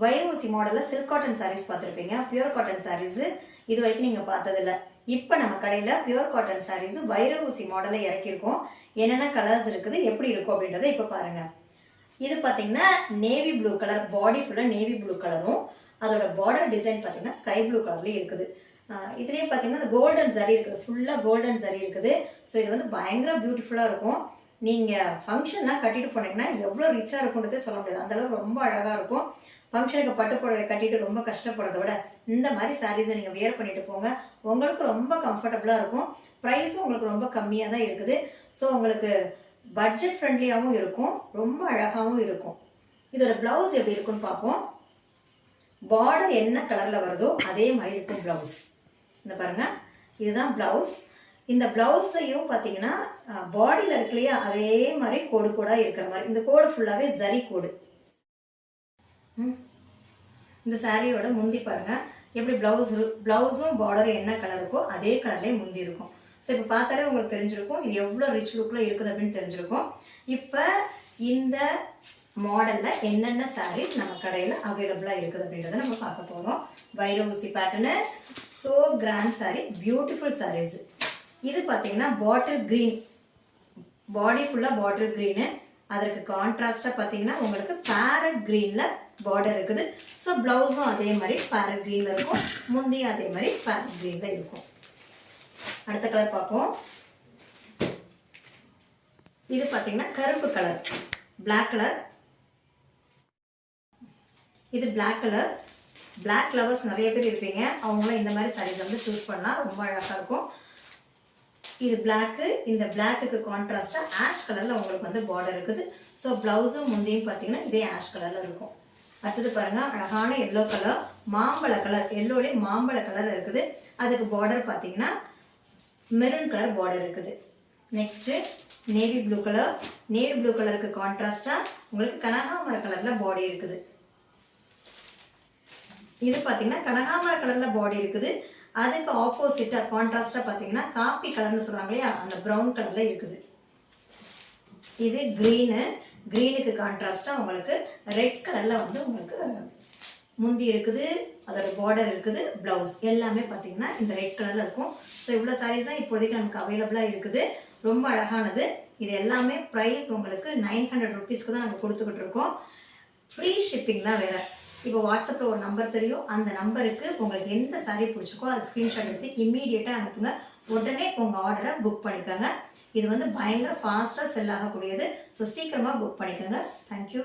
வைரூசி மாடல்ல silk cotton saris பார்த்துருப்பீங்க. Pure cotton saris இது வரைக்கும் நீங்க பார்த்ததில்ல. இப்போ நம்ம கடையில பியூர் காட்டன் சாரீஸ் வைரூசி மாடலை இறக்கியிருக்கோம். என்னென்ன கலர்ஸ் இருக்குது, எப்படி இருக்கும் அப்படின்றத இப்போ பாருங்க. இது பார்த்தீங்கன்னா நேவி ப்ளூ கலர், பாடி ஃபுல்லாக நேவி ப்ளூ கலரும், அதோட பார்டர் டிசைன் பார்த்தீங்கன்னா ஸ்கை ப்ளூ கலர்லேயும் இருக்குது. இதுலேயே பார்த்தீங்கன்னா இந்த கோல்டன் ஜரி இருக்குது, ஃபுல்லாக கோல்டன் ஜரி இருக்குது. ஸோ இது வந்து பயங்கர பியூட்டிஃபுல்லாக இருக்கும். நீங்கள் ஃபங்க்ஷன்லாம் கட்டிட்டு போனீங்கன்னா எவ்வளோ ரிச்சாக இருக்குன்றதே சொல்ல முடியாது, அந்தளவுக்கு ரொம்ப அழகாக இருக்கும். ஃபங்க்ஷனுக்கு பட்டு புடவை கட்டிட்டு ரொம்ப கஷ்டப்படுறத விட இந்த மாதிரி சாரீஸை நீங்கள் வியர் பண்ணிட்டு போங்க, உங்களுக்கு ரொம்ப கம்ஃபர்டபுளாக இருக்கும். ப்ரைஸும் உங்களுக்கு ரொம்ப கம்மியாக தான் இருக்குது. ஸோ உங்களுக்கு பட்ஜெட் ஃப்ரெண்ட்லியாகவும் இருக்கும், ரொம்ப அழகாகவும் இருக்கும். இதோட ப்ளவுஸ் எப்படி இருக்குன்னு பார்ப்போம். பார்டர் என்ன கலரில் வருதோ அதே மாதிரி இருக்கும் ப்ளவுஸ். இந்த பாருங்க, இதுதான் ப்ளவுஸ். இந்த ப்ளவுஸ்லையும் பார்த்தீங்கன்னா பாடியில் இருக்கு இல்லையா, அதே மாதிரி கோடு கோடாக இருக்கிற மாதிரி. இந்த கோடு ஃபுல்லாகவே ஜரி கோடு. இந்த சாரியோட முந்தி பாருங்க எப்படி ப்ளவுஸும் பார்டரும் என்ன கலர் இருக்கோ அதே கலர்லேயே முந்தி இருக்கும். ஸோ இப்போ பார்த்தாலே உங்களுக்கு தெரிஞ்சிருக்கும் இது எவ்வளோ ரிச் லுக்கில் இருக்குது அப்படின்னு தெரிஞ்சிருக்கும். இப்போ இந்த மாடலில் என்னென்ன சாரீஸ் நம்ம கடையில் அவைலபிளாக இருக்குது அப்படின்றத நம்ம பார்க்க போகிறோம். வைரூசி pattern, so grand sari, beautiful saris. இது பார்த்தீங்கன்னா பாட்டில் க்ரீன், பாடி ஃபுல்லாக பாட்டில் க்ரீனு. அதற்கு கான்ட்ராஸ்டாக பார்த்தீங்கன்னா உங்களுக்கு பேரட் க்ரீனில் பார்டர் இருக்குது. ஸோ ப்ளவுஸும் அதே மாதிரி பேரட் க்ரீனில் இருக்கும், முந்தியும் அதே மாதிரி பேரட் க்ரீனில் இருக்கும். அடுத்த கலர் பார்ப்போம். இது பார்த்தீங்கன்னா கருப்பு கலர், பிளாக் கலர். இது பிளாக் கலர். பிளாக் லவர்ஸ் நிறைய பேர் இருப்பீங்க, அவங்களும் இந்த மாதிரி சாரீஸ் வந்து சூஸ் பண்ணலாம், ரொம்ப அழகாக இருக்கும். இது பிளாக்கு, இந்த பிளாக்குக்கு கான்ட்ராஸ்டாக ஆஷ் கலரில் உங்களுக்கு வந்து பார்டர் இருக்குது. ஸோ ப்ளவுஸும் முந்தையும் பார்த்தீங்கன்னா இதே ஆஷ் கலரில் இருக்கும். அடுத்தது பாருங்க, அழகான எல்லோ கலர், மாம்பழ கலர், எல்லோலே மாம்பழ கலர் இருக்குது. அதுக்கு பார்டர் பார்த்தீங்கன்னா மெரூன் கலர் பார்டர் இருக்குது. Next navy blue colour. Navy blue கலருக்கு கான்ட்ராஸ்டாக உங்களுக்கு கனகாமர கலரில் பாடி இருக்குது. இது பார்த்தீங்கன்னா கனகாமர கலரில் பாடி இருக்குது. அதுக்கு ஆப்போசிட்டாக கான்ட்ராஸ்டாக பார்த்தீங்கன்னா காப்பி கலர்னு சொல்கிறாங்க இல்லையா, அந்த ப்ரௌன் கலரில் இருக்குது. இது க்ரீனு, க்ரீனுக்கு கான்ட்ராஸ்டாக உங்களுக்கு ரெட் கலரில் வந்து உங்களுக்கு முந்தி இருக்குது, அதோட பார்டர் இருக்குது, ப்ளவுஸ் எல்லாமே பார்த்தீங்கன்னா இந்த ரெட் கலரில் இருக்கும். ஸோ இவ்வளோ சாரீஸ் தான் இப்போதைக்கு நமக்கு அவைலபிளாக இருக்குது. ரொம்ப அழகானது. இது எல்லாமே ப்ரைஸ் உங்களுக்கு 900 ருபீஸ்க்கு தான் நாங்கள் கொடுத்துக்கிட்டு இருக்கோம். ஃப்ரீ ஷிப்பிங் தான் வேறு. இப்போ வாட்ஸ்அப்பில் ஒரு நம்பர் தெரியும், அந்த நம்பருக்கு உங்களுக்கு எந்த சாரீ பிடிச்சிக்கோ அதை ஸ்க்ரீன்ஷாட் எடுத்து இம்மீடியட்டாக அனுப்புங்க. உடனே உங்கள் ஆர்டரை புக் பண்ணிக்கோங்க. இது வந்து பயங்கர ஃபாஸ்ட்டாக செல் ஆகக்கூடியது. ஸோ சீக்கிரமாக புக் பண்ணிக்கோங்க. தேங்க்யூ.